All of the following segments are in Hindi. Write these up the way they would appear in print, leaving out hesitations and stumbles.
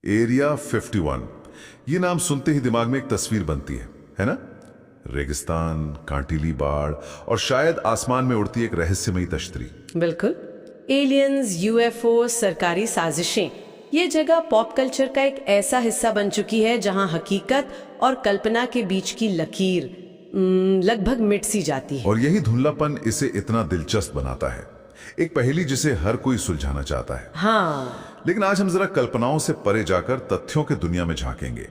एरिया 51, ये नाम सुनते ही दिमाग में एक तस्वीर बनती है ना? रेगिस्तान, कांटीली बाड़ और शायद आसमान में उड़ती एक रहस्यमयी तश्तरी। बिल्कुल। एलियंस, यूएफओ, सरकारी साजिशें, ये जगह पॉप कल्चर का एक ऐसा हिस्सा बन चुकी है जहां हकीकत और कल्पना के बीच की लकीर लगभग मिट सी जाती है। और यही धुंधलापन इसे इतना दिलचस्प बनाता है, एक पहेली जिसे हर कोई सुलझाना चाहता है। हाँ, लेकिन आज हम जरा कल्पनाओं से परे जाकर तथ्यों के दुनिया में झांकेंगे।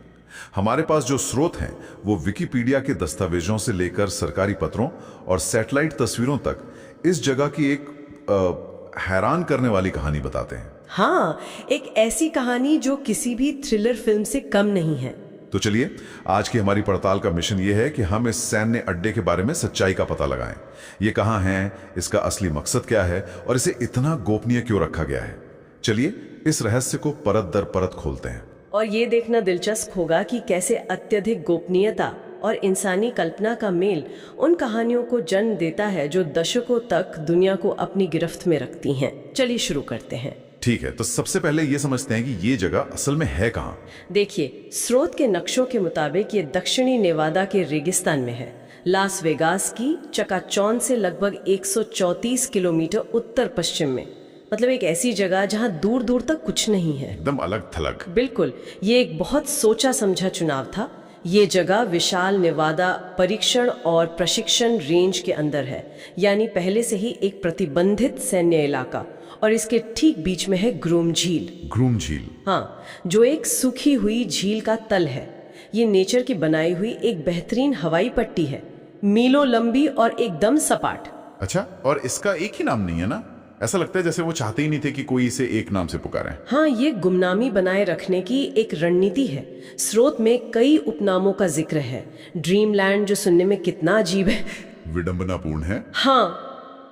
हमारे पास जो स्रोत हैं वो विकिपीडिया के दस्तावेजों से लेकर सरकारी पत्रों और सैटेलाइट तस्वीरों तक इस जगह की एक हैरान करने वाली कहानी बताते हैं। हाँ, एक ऐसी कहानी जो किसी भी थ्रिलर फिल्म से कम नहीं है। तो चलिए, आज की हमारी पड़ताल का मिशन ये है कि हम इस सैन्य अड्डे के बारे में सच्चाई का पता लगाएं। ये कहाँ है, इसका असली मकसद क्या है और इसे इतना गोपनीय क्यों रखा गया है। चलिए इस रहस्य को परत दर परत खोलते हैं। और ये देखना दिलचस्प होगा कि कैसे अत्यधिक गोपनीयता और इंसानी कल्पना का मेल उन कहानियों को जन्म देता है जो दशकों तक दुनिया को अपनी गिरफ्त में रखती हैं। चलिए शुरू करते हैं। ठीक है, तो सबसे पहले ये समझते हैं कि ये जगह असल में है कहाँ। देखिए, स्रोत के नक्शों के मुताबिक ये दक्षिणी नेवादा के रेगिस्तान में है, लास वेगास की चकाचौंध से लगभग 134 किलोमीटर उत्तर पश्चिम में। मतलब एक ऐसी जगह जहां दूर दूर तक कुछ नहीं है, एकदम अलग थलग। बिल्कुल, ये एक बहुत सोचा समझा चुनाव था। ये जगह विशाल नेवादा परीक्षण और प्रशिक्षण रेंज के अंदर है, यानी पहले से ही एक प्रतिबंधित सैन्य इलाका। और इसके ठीक बीच में है ग्रूम झील। ग्रूम झील? हाँ, जो एक सूखी हुई झील का तल है। ये नेचर की बनाई हुई एक बेहतरीन हवाई पट्टी है, मीलों लंबी और एकदम सपाट। अच्छा, और इसका एक ही नाम नहीं है ना? ऐसा लगता है जैसे वो चाहते ही नहीं थे कि कोई इसे एक नाम से पुकारे। हाँ, ये गुमनामी बनाए रखने की एक रणनीति है। स्रोत में कई उपनामों का जिक्र है। ड्रीमलैंड, जो सुनने में कितना अजीब है, विडंबनापूर्ण है। हाँ,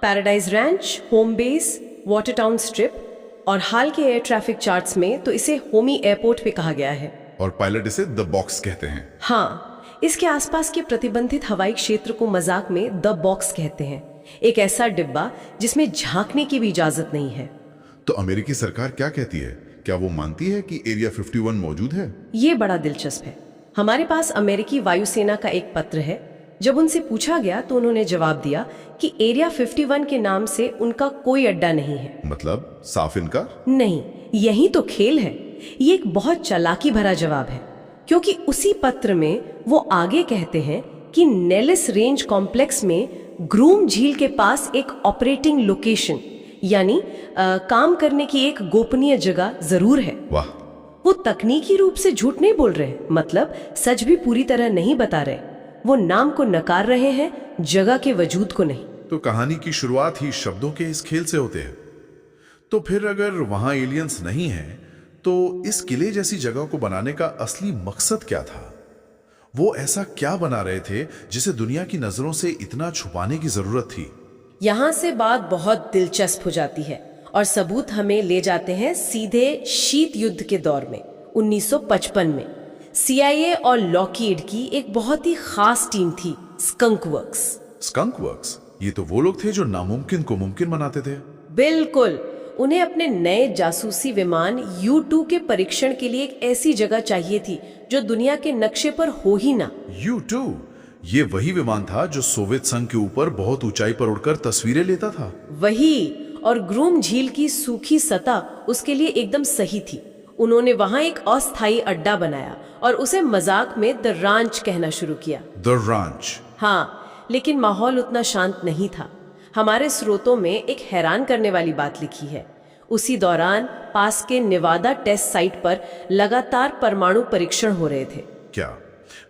paradise ranch, home base, water town strip, और हाल के एयर ट्रैफिक चार्ट्स में तो इसे होमी एयरपोर्ट भी कहा गया है। और पायलट इसे द बॉक्स कहते हैं। हाँ, इसके आसपास के प्रतिबंधित हवाई क्षेत्र को मजाक में द बॉक्स कहते हैं, एक ऐसा डिब्बा जिसमें झांकने की भी इजाजत नहीं है। तो अमेरिकी सरकार क्या कहती है? क्या वो मानती है कि एरिया 51 मौजूद है? ये बड़ा दिलचस्प है। हमारे पास अमेरिकी वायुसेना का एक पत्र है। जब उनसे पूछा गया तो उन्होंने जवाब दिया कि एरिया 51 के नाम से उनका कोई अड्डा नहीं है। मतलब साफ इनकार? नहीं, यही तो खेल है। ये एक बहुत चालाकी भरा जवाब है, क्योंकि उसी पत्र में वो आगे कहते हैं कि नेलिस रेंज कॉम्प्लेक्स में ग्रूम झील के पास एक ऑपरेटिंग लोकेशन, यानी काम करने की एक गोपनीय जगह जरूर है। वाह! वो तकनीकी रूप से झूठ नहीं बोल रहे, मतलब सच भी पूरी तरह नहीं बता रहे। वो नाम को नकार रहे हैं, जगह के वजूद को नहीं। तो कहानी की शुरुआत ही शब्दों के इस खेल से होते हैं। तो फिर अगर वहां एलियंस नहीं है, तो इस किले जैसी जगह को बनाने का असली मकसद क्या था? वो ऐसा क्या बना रहे थे जिसे दुनिया की नजरों से इतना छुपाने की जरूरत थी? यहाँ से बात बहुत दिलचस्प हो जाती है और सबूत हमें ले जाते हैं सीधे शीत युद्ध के दौर में। 1955 में CIA और लॉकहीड की एक बहुत ही खास टीम थी, स्कंक वर्क्स। Skunk works? ये तो वो लोग थे जो नामुमकिन को मुमकिन बनाते थे। बिल्कुल। उन्हें अपने नए जासूसी विमान U-2 के परीक्षण के लिए एक ऐसी जगह चाहिए थी जो दुनिया के नक्शे पर हो ही ना। U-2? ये वही विमान था जो सोवियत संघ के ऊपर बहुत ऊंचाई पर उड़कर तस्वीरें लेता था। वही, और ग्रूम झील की सूखी सतह उसके लिए एकदम सही थी। उन्होंने वहां एक अस्थायी अड्डा बनाया और उसे मजाक में द रांच कहना शुरू किया। द रांच? हाँ, लेकिन माहौल उतना शांत नहीं था। हमारे स्रोतों में एक हैरान करने वाली बात लिखी है। उसी दौरान पास के नेवादा टेस्ट साइट पर लगातार परमाणु परीक्षण हो रहे थे। क्या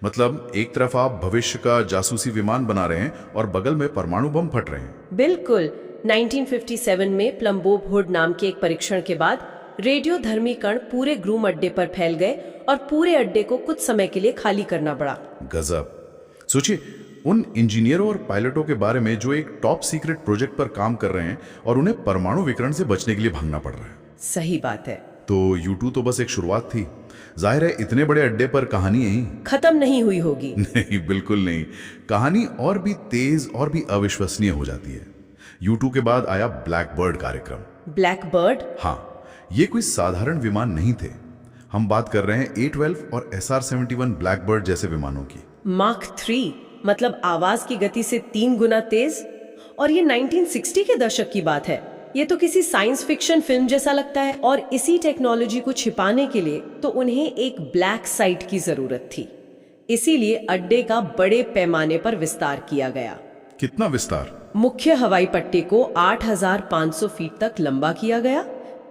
मतलब, एक तरफ आप भविष्य का जासूसी विमान बना रहे हैं और बगल में परमाणु बम फट रहे हैं? बिल्कुल। 1957 में प्लम्बोब हुड नाम के एक परीक्षण के बाद रेडियो धर्मी कण पूरे ग्रूम अड्डे पर फैल गए और पूरे अड्डे को कुछ समय के लिए खाली करना पड़ा। गजब। सोचिए, उन इंजीनियरों और पायलटों के बारे में जो एक टॉप सीक्रेट प्रोजेक्ट पर काम कर रहे हैं और उन्हें परमाणु विकिरण से बचने के लिए भागना पड़ रहा है। सही बात है। तो U-2 तो बस एक शुरुआत थी। जाहिर है इतने बड़े अड्डे पर कहानी यहीं खत्म नहीं हुई होगी। नहीं, बिल्कुल नहीं। कहानी और भी तेज और भी अविश्वसनीय हो जाती है। U-2 के बाद आया ब्लैक बर्ड कार्यक्रम। Black bird? हाँ, ये कोई साधारण विमान नहीं थे। हम बात कर रहे हैं A-12 और SR-71 ब्लैकबर्ड जैसे विमानों की। मार्क 3 मतलब आवाज की गति से 3 गुना तेज। और ये 1960 के दशक की बात है। ये तो किसी साइंस फिक्शन फिल्म जैसा लगता है। और इसी टेक्नोलॉजी को छिपाने के लिए तो उन्हें एक ब्लैक साइट की जरूरत थी। इसीलिए अड्डे का बड़े पैमाने पर विस्तार किया गया। कितना विस्तार? मुख्य हवाई पट्टी को 8,500 फीट तक लंबा किया गया।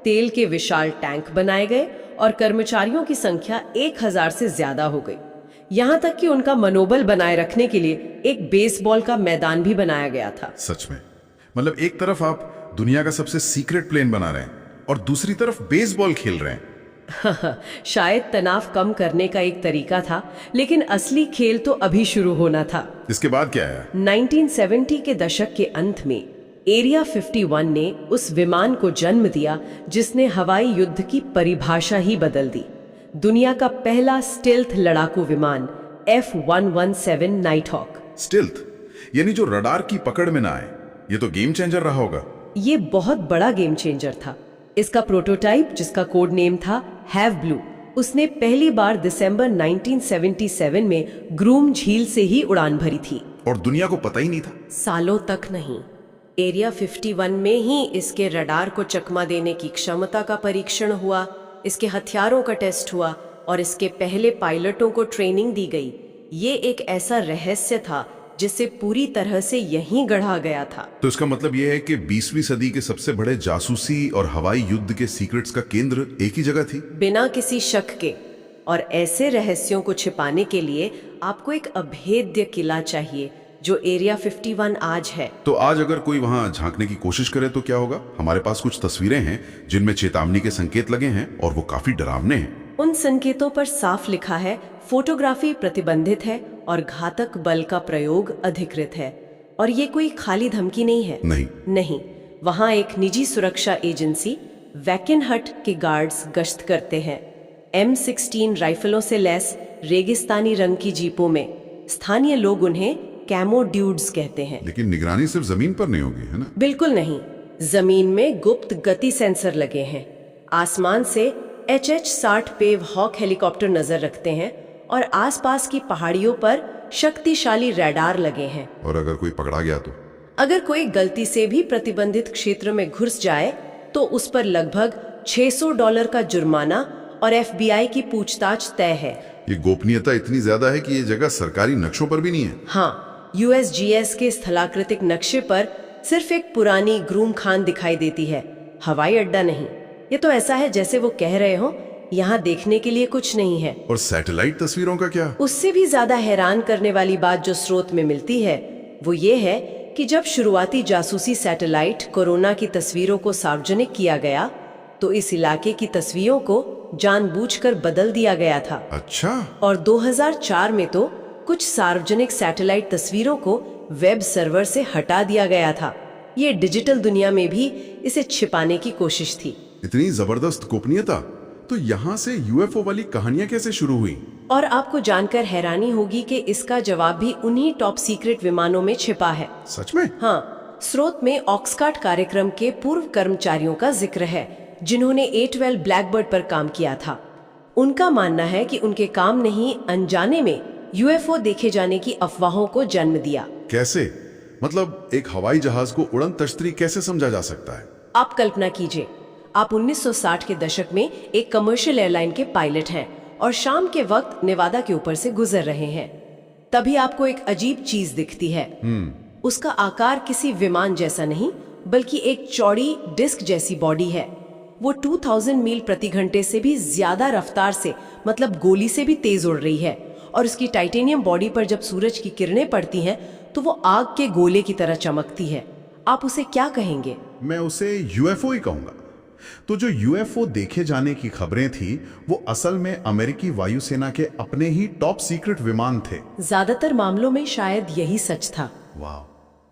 तेल के विशाल टैंक बनाए गए और कर्मचारियों की संख्या 1,000 से ज्यादा हो गई। यहाँ तक कि उनका मनोबल बनाए रखने के लिए एक बेसबॉल का मैदान भी बनाया गया था। सच में, मतलब एक तरफ आप दुनिया का सबसे सीक्रेट प्लेन बना रहे हैं और दूसरी तरफ बेसबॉल खेल रहे हैं। शायद तनाव कम करने का एक तरीका था, लेकिन असली खेल तो अभी शुरू होना था। इसके बाद क्या है? 1970 के दशक के अंत में एरिया 51 ने उस विमान को जन्म दिया जिसने हवाई युद्ध की परिभाषा ही बदल दी। दुनिया का पहला स्टेल्थ लड़ाकू विमान F-117 नाइटहॉक। स्टेल्थ यानी जो रडार की पकड़ में ना आए। ये तो गेम चेंजर रहा होगा। ये बहुत बड़ा गेम चेंजर था। इसका प्रोटोटाइप, जिसका कोड नेम था हैव ब्लू, उसने पहली बार दिसंबर 1977 में ग्रूम झील से ही उड़ान भरी थी। और दुनिया को पता ही नहीं था। सालों तक नहीं। एरिया 51 में ही इसके रडार को चकमा देने की क्षमता का परीक्षण हुआ, इसके हथियारों का टेस्ट हुआ और इसके पहले पायलटों को ट्रेनिंग दी गई। ये एक ऐसा रहस्य था जिसे पूरी तरह से यहीं गढ़ा गया था। तो इसका मतलब यह है कि 20वीं सदी के सबसे बड़े जासूसी और हवाई युद्ध के सीक्रेट्स का केंद्र एक ही जगह थी, बिना किसी शक के। और ऐसे रहस्यों को छिपाने के लिए आपको एक अभेद्य किला चाहिए, जो एरिया 51 आज है। तो आज अगर कोई वहां झांकने की कोशिश करे तो क्या होगा? हमारे पास कुछ तस्वीरें हैं जिनमें चेतावनी के संकेत लगे हैं और वो काफी डरावने हैं। उन संकेतों पर साफ लिखा है फोटोग्राफी प्रतिबंधित है और घातक बल का प्रयोग अधिकृत है। और ये कोई खाली धमकी नहीं है। नहीं, वहाँ एक निजी सुरक्षा एजेंसी वैकेनहट के गार्ड्स गश्त करते हैं। M16 राइफलों से लैस रेगिस्तानी रंग की जीपों में। स्थानीय लोग उन्हें कैमो ड्यूड्स कहते हैं। लेकिन निगरानी सिर्फ जमीन पर नहीं होगी, है ना? बिल्कुल नहीं। जमीन में गुप्त गति सेंसर लगे हैं। आसमान से HH-60 पेव हॉक हेलीकॉप्टर नजर रखते हैं और आसपास की पहाड़ियों पर शक्तिशाली रडार लगे हैं। और अगर कोई पकड़ा गया तो? अगर कोई गलती से भी प्रतिबंधित क्षेत्र में घुस जाए तो उस पर लगभग $600 का जुर्माना और FBI की पूछताछ तय है। ये गोपनीयता इतनी ज्यादा है कि ये जगह सरकारी नक्शों पर भी नहीं है। हाँ, USGS के स्थलाकृतिक नक्शे पर सिर्फ एक पुरानी ग्रूम खान दिखाई देती है, हवाई अड्डा नहीं। ये तो ऐसा है जैसे वो कह रहे हो यहाँ देखने के लिए कुछ नहीं है। और सैटेलाइट तस्वीरों का क्या? उससे भी ज्यादा हैरान करने वाली बात जो स्रोत में मिलती है वो ये है कि जब शुरुआती जासूसी सैटेलाइट कोरोना की तस्वीरों को सार्वजनिक किया गया तो इस इलाके की तस्वीरों को जानबूझकर बदल दिया गया था। अच्छा। और 2004 में तो कुछ सार्वजनिक सैटेलाइट तस्वीरों को वेब सर्वर से हटा दिया गया था। ये डिजिटल दुनिया में भी इसे छिपाने की कोशिश थी। इतनी जबरदस्त गोपनीयता। तो यहाँ से UFO वाली कहानियां कैसे शुरू हुई? और आपको जानकर हैरानी होगी कि इसका जवाब भी उन्हीं टॉप सीक्रेट विमानों में छिपा है। सच में? हाँ, स्रोत में ऑक्सकार्ट कार्यक्रम के पूर्व कर्मचारियों का जिक्र है जिन्होंने A-12 ब्लैकबर्ड पर काम किया था। उनका मानना है कि उनके काम ने ही अनजाने में UFO देखे जाने की अफवाहों को जन्म दिया। कैसे? मतलब एक हवाई जहाज को उड़न तश्तरी कैसे समझा जा सकता है? आप कल्पना कीजिए, आप 1960 के दशक में एक कमर्शियल एयरलाइन के पायलट हैं और शाम के वक्त नेवादा के ऊपर से गुजर रहे हैं। तभी आपको एक अजीब चीज दिखती है। उसका आकार किसी विमान जैसा नहीं बल्कि एक चौड़ी डिस्क जैसी बॉडी है। वो 2000 मील प्रति घंटे से भी ज्यादा रफ्तार से, मतलब गोली से भी तेज उड़ रही है। और उसकी टाइटेनियम बॉडी पर जब सूरज की किरणें पड़ती हैं तो वो आग के गोले की तरह चमकती है। आप उसे क्या कहेंगे? मैं उसे UFO ही कहूंगा। तो जो UFO देखे जाने की खबरें थी वो असल में अमेरिकी वायुसेना के अपने ही टॉप सीक्रेट विमान थे। ज्यादातर मामलों में शायद यही सच था। वाह,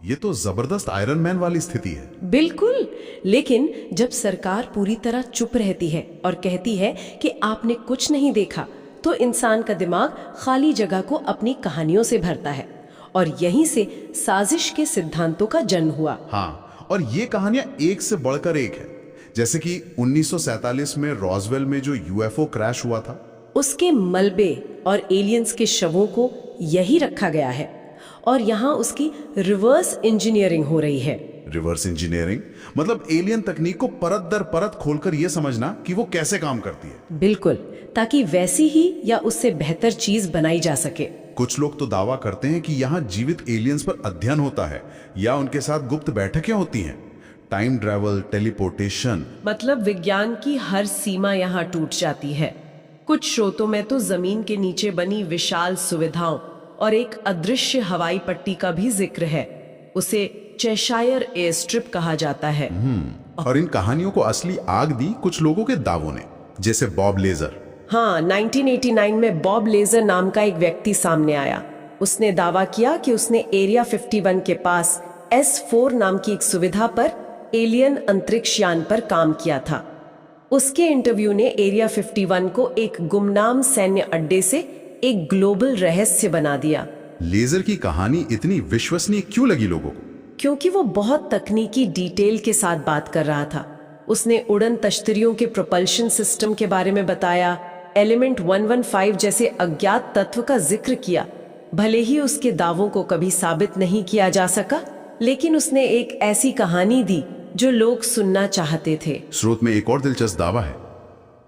ये तो जबरदस्त आयरन मैन वाली स्थिति है। बिल्कुल। लेकिन जब सरकार पूरी तरह चुप रहती है और कहती है कि आपने कुछ नहीं देखा, तो इंसान का दिमाग खाली जगह को अपनी कहानियों से भरता है और यहीं से साजिश के सिद्धांतों का जन्म हुआ। हाँ, और ये कहानियां एक से बढ़कर एक है। जैसे कि 1947 में रॉसवेल में जो यूएफओ क्रैश हुआ था। उसके मलबे और एलियंस के शवों को यही रखा गया है और यहाँ उसकी रिवर्स इंजीनियरिंग हो रही है। रिवर्स इंजीनियरिंग मतलब एलियन तकनीक को परत दर परत खोलकर यह समझना कि वो कैसे काम करती है। बिल्कुल, ताकि वैसी ही या उससे बेहतर चीज बनाई जा सके। कुछ लोग तो दावा करते हैं कि यहाँ जीवित एलियंस पर अध्ययन होता है या उनके साथ गुप्त बैठकें होती हैं। टाइम ट्रैवल, टेलीपोर्टेशन, मतलब विज्ञान की हर सीमा यहाँ टूट जाती है। कुछ स्रोतों में तो जमीन के नीचे बनी विशाल सुविधाओं और एक अदृश्य हवाई पट्टी का भी जिक्र है। उसे चेशायर एयर स्ट्रिप कहा जाता है। और इन कहानियों को असली आग दी कुछ लोगों के दावों ने, जैसे बॉब लेजर। हाँ, 1989 में बॉब लेजर नाम का एक व्यक्ति सामने आया। उसने दावा किया कि उसने एरिया 51 के पास S4 नाम की एक सुविधा पर एलियन अंतरिक्ष यान पर काम किया था। उसके इंटरव्यू ने एरिया 51 को एक गुमनाम सैन्य अड्डे से एक ग्लोबल रहस्य बना दिया। लेजर की कहानी इतनी विश्वसनीय क्यों लगी लोगों को? क्योंकि वो बहुत तकनीकी डिटेल के साथ बात कर रहा था। उसने उड़न तश्तरियों के प्रोपल्शन सिस्टम के बारे में बताया, एलिमेंट 115 जैसे अज्ञात तत्व का जिक्र किया। भले ही उसके दावों को कभी साबित नहीं किया जा सका, लेकिन उसने एक ऐसी कहानी दी जो लोग सुनना चाहते थे। स्रोत में एक और दिलचस्प दावा है,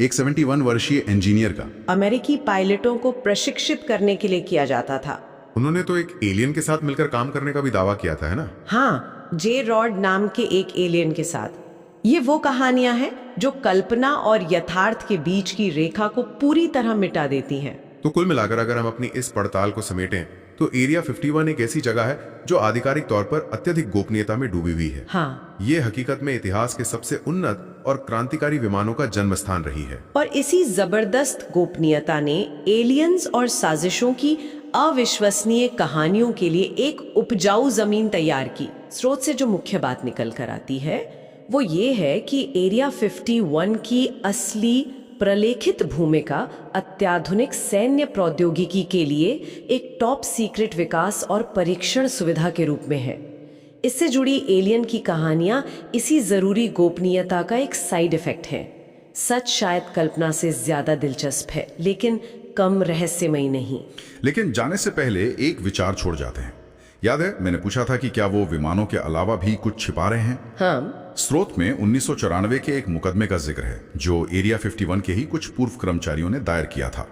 एक 71 वर्षीय इंजीनियर का। अमेरिकी पायलटों को प्रशिक्षित करने के लिए किया जाता था। उन्होंने तो एक एलियन के साथ मिलकर काम करने का भी दावा किया था, है ना? हाँ, जे रॉड नाम के एक एलियन के साथ। ये वो कहानियां हैं जो कल्पना और यथार्थ के बीच की रेखा को पूरी तरह मिटा देती हैं। तो कुल मिलाकर अगर हम अपनी इस पड़ताल को समेटें तो एरिया 51 एक ऐसी जगह है जो आधिकारिक तौर पर अत्यधिक गोपनीयता में डूबी हुई है। हाँ, ये हकीकत में इतिहास के सबसे उन्नत और क्रांतिकारी विमानों का जन्म स्थान रही है। और इसी जबरदस्त गोपनीयता ने एलियंस और साजिशों की अविश्वसनीय कहानियों के लिए एक उपजाऊ जमीन तैयार की। स्रोत से जो मुख्य बात निकल कर आती है वो ये है कि एरिया 51 की असली प्रलेखित भूमिका अत्याधुनिक सैन्य प्रौद्योगिकी के लिए एक टॉप सीक्रेट विकास और परीक्षण सुविधा के रूप में है। इससे जुड़ी एलियन की कहानियां इसी जरूरी गोपनीयता का एक साइड इफेक्ट है। सच शायद कल्पना से ज्यादा दिलचस्प है, लेकिन कम रहस्यमयी नहीं। लेकिन जाने से पहले एक विचार छोड़ जाते हैं। याद है मैंने पूछा था कि क्या वो विमानों के अलावा भी कुछ छिपा रहे हैं? हाँ, स्रोत में 1994 के एक मुकदमे का जिक्र है जो एरिया 51 के ही कुछ पूर्व कर्मचारियों ने दायर किया था।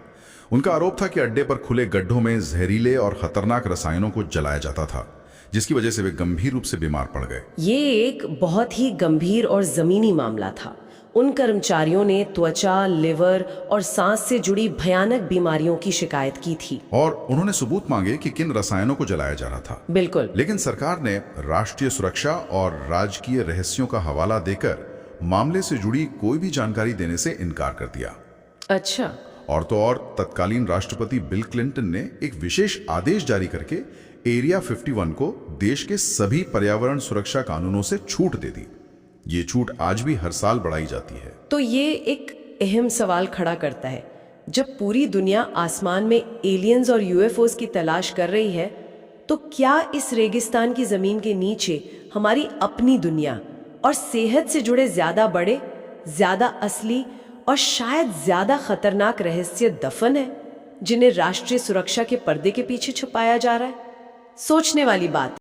उनका आरोप था कि अड्डे पर खुले गड्ढों में जहरीले और खतरनाक रसायनों को जलाया जाता था, जिसकी वजह से वे गंभीर रूप से बीमार पड़ गए। ये एक बहुत ही गंभीर और जमीनी मामला था। उन कर्मचारियों ने त्वचा, लिवर और सांस से जुड़ी भयानक बीमारियों की शिकायत की थी और उन्होंने सबूत मांगे कि किन रसायनों को जलाया जा रहा था। बिल्कुल। लेकिन सरकार ने राष्ट्रीय सुरक्षा और राजकीय रहस्यों का हवाला देकर मामले से जुड़ी कोई भी जानकारी देने से इनकार कर दिया। अच्छा। और तो और तत्कालीन राष्ट्रपति बिल क्लिंटन ने एक विशेष आदेश जारी करके एरिया 51 को देश के सभी पर्यावरण सुरक्षा कानूनों से छूट दे दी। ये छूट आज भी हर साल बढ़ाई जाती है। तो ये एक अहम सवाल खड़ा करता है, जब पूरी दुनिया आसमान में एलियंस और यूएफओस की तलाश कर रही है, तो क्या इस रेगिस्तान की जमीन के नीचे हमारी अपनी दुनिया और सेहत से जुड़े ज्यादा बड़े, ज्यादा असली और शायद ज्यादा खतरनाक रहस्य दफन है, जिन्हें राष्ट्रीय सुरक्षा के पर्दे के पीछे छुपाया जा रहा है? सोचने वाली बात।